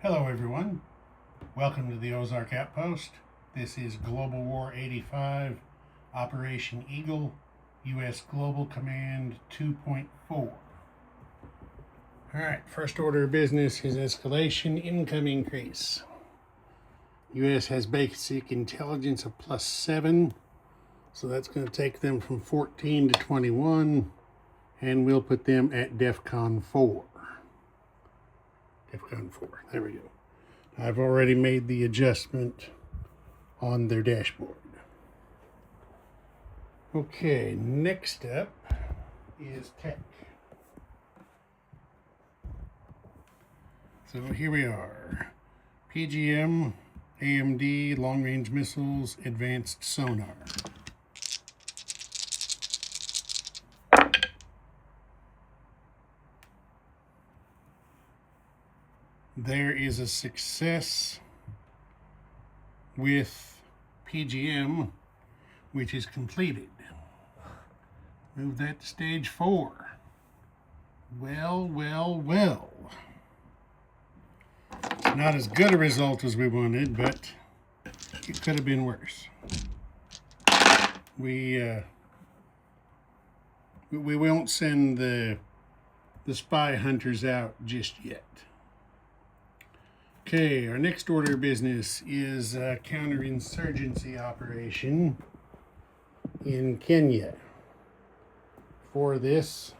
Hello everyone, welcome to the Ozark Outpost. This is Global War 85, Operation Eagle, U.S. Global Command 2.4. Alright, first order of business is escalation, income increase. U.S. has basic intelligence of +7, so that's going to take them from 14 to 21, and we'll put them at DEFCON 4. DEFCON 4, there we go. I've already made the adjustment on their dashboard. Okay, next up is tech. So here we are. PGM, AMD, long-range missiles, advanced sonar. There is a success with PGM, which is completed. Move that to stage 4. Well. Not as good a result as we wanted, but it could have been worse. We won't send the spy hunters out just yet. Okay, our next order of business is a counterinsurgency operation in Kenya. For this,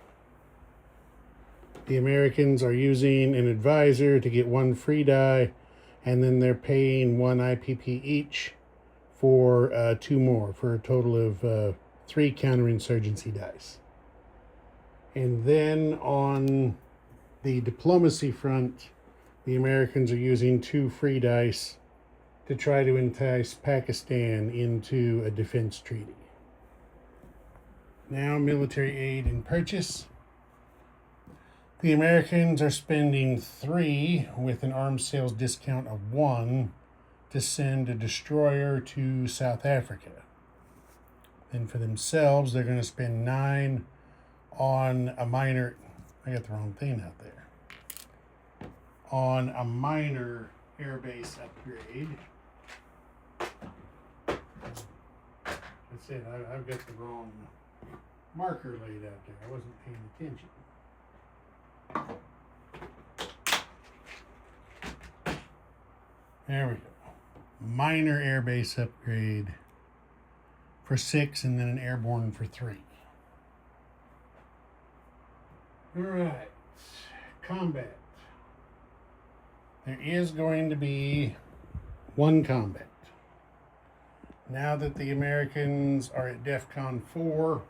the Americans are using an advisor to get 1 free die, and then they're paying 1 IPP each for 2 more, for a total of 3 counterinsurgency dice. And then on the diplomacy front, the Americans are using 2 free dice to try to entice Pakistan into a defense treaty. Now, military aid and purchase. The Americans are spending 3 with an arms sales discount of 1 to send a destroyer to South Africa. Then for themselves, they're going to spend 9 on a minor, I got the wrong thing out there, on a minor airbase upgrade. That's it, I've got the wrong marker laid out there. I wasn't paying attention. There we go. Minor airbase upgrade for 6, and then an airborne for 3. All right, combat. There is going to be 1 combat. Now that the Americans are at DEFCON 4,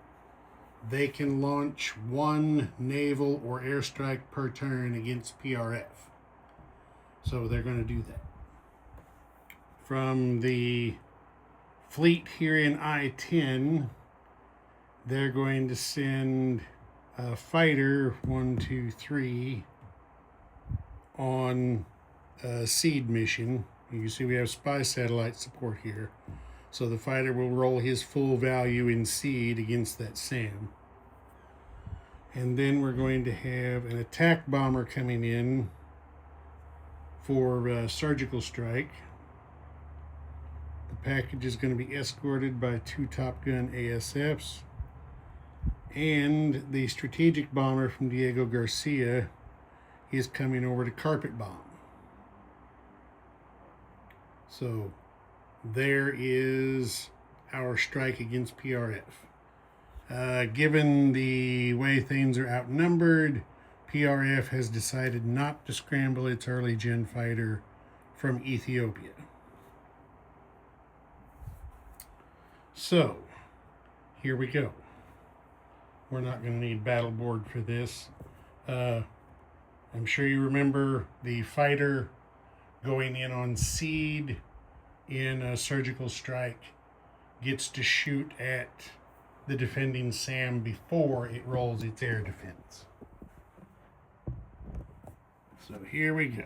they can launch 1 naval or airstrike per turn against PRF. So they're going to do that. From the fleet here in I-10, they're going to send a fighter 1, 2, 3 on a seed mission. You can see we have spy satellite support here. So the fighter will roll his full value in seed against that SAM. And then we're going to have an attack bomber coming in for surgical strike. The package is going to be escorted by 2 Top Gun ASFs. And the strategic bomber from Diego Garcia is coming over to carpet bomb. So there is our strike against PRF. Given the way things are outnumbered, PRF has decided not to scramble its early gen fighter from Ethiopia. So here we go. We're not going to need battle board for this. I'm sure you remember the fighter going in on seed in a surgical strike gets to shoot at the defending SAM before it rolls its air defense. So here we go.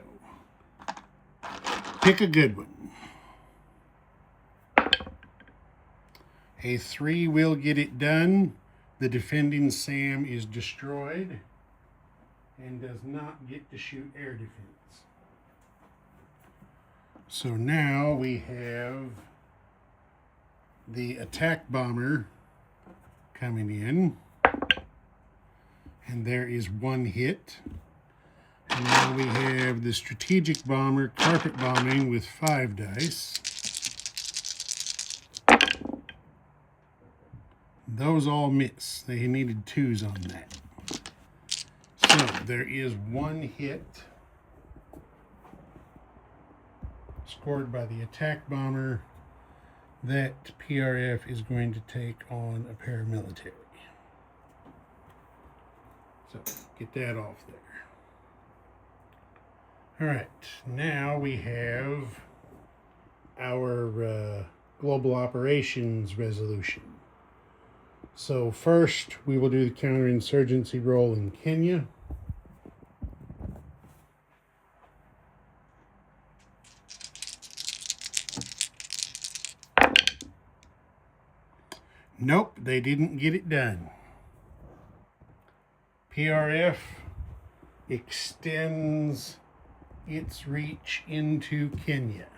Pick a good one. A 3 will get it done. The defending SAM is destroyed and does not get to shoot air defense. So now we have the attack bomber coming in, and there is one hit. And now we have the strategic bomber carpet bombing with 5 dice. Those all miss. They needed 2s on that. So there is one hit scored by the attack bomber that PRF is going to take on a paramilitary. So get that off there. All right, now we have our global operations resolution. So first, we will do the counterinsurgency role in Kenya. Nope, they didn't get it done. PRF extends its reach into Kenya.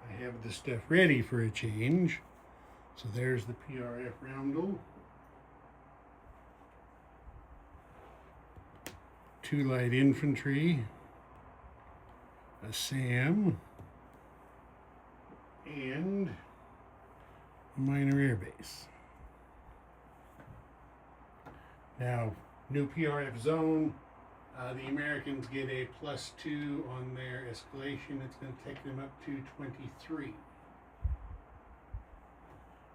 I have the stuff ready for a change. So there's the PRF roundel. 2 light infantry, a SAM, and a minor air base. Now, new PRF zone. The Americans get a +2 on their escalation. It's going to take them up to 23.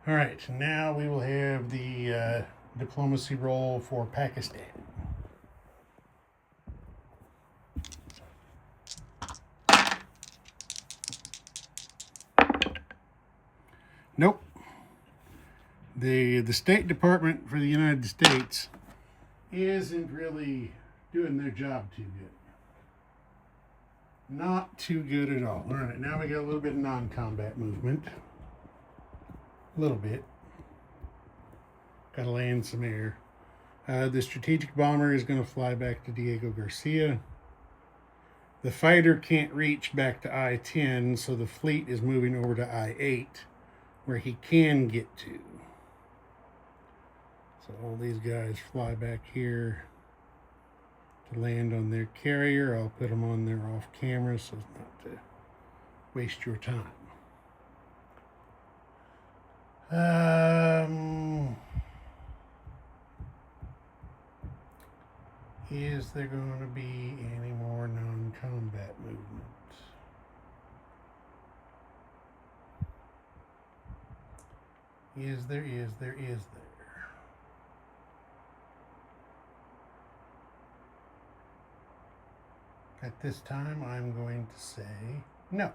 All right, now we will have the diplomacy role for Pakistan. Nope. The State Department for the United States isn't really doing their job too good. Not too good at all. All right, now we got a little bit of non-combat movement. A little bit. Got to land some air. The strategic bomber is going to fly back to Diego Garcia. The fighter can't reach back to I-10, so the fleet is moving over to I-8, where he can get to. So all these guys fly back here to land on their carrier. I'll put them on there off camera so as not to waste your time. Is there going to be any more non-combat movement? Is there. At this time, I'm going to say no.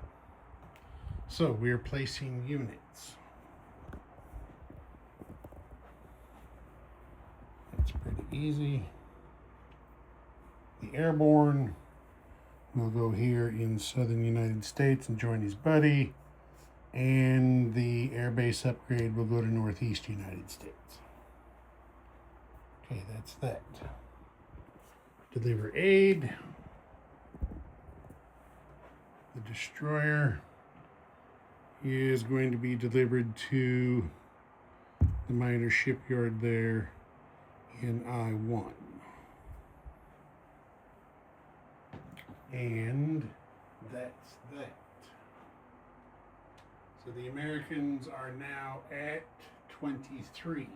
So we're placing units. That's pretty easy. The airborne will go here in southern United States and join his buddy. And the airbase upgrade will go to northeast United States. Okay, that's that. Deliver aid. The destroyer is going to be delivered to the minor shipyard there in I-1. And that's that. So the Americans are now at 23.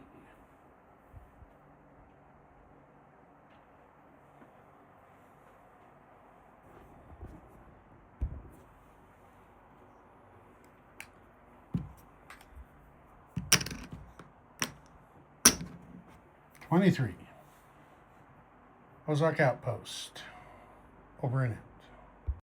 Ozark Outpost. Over and out.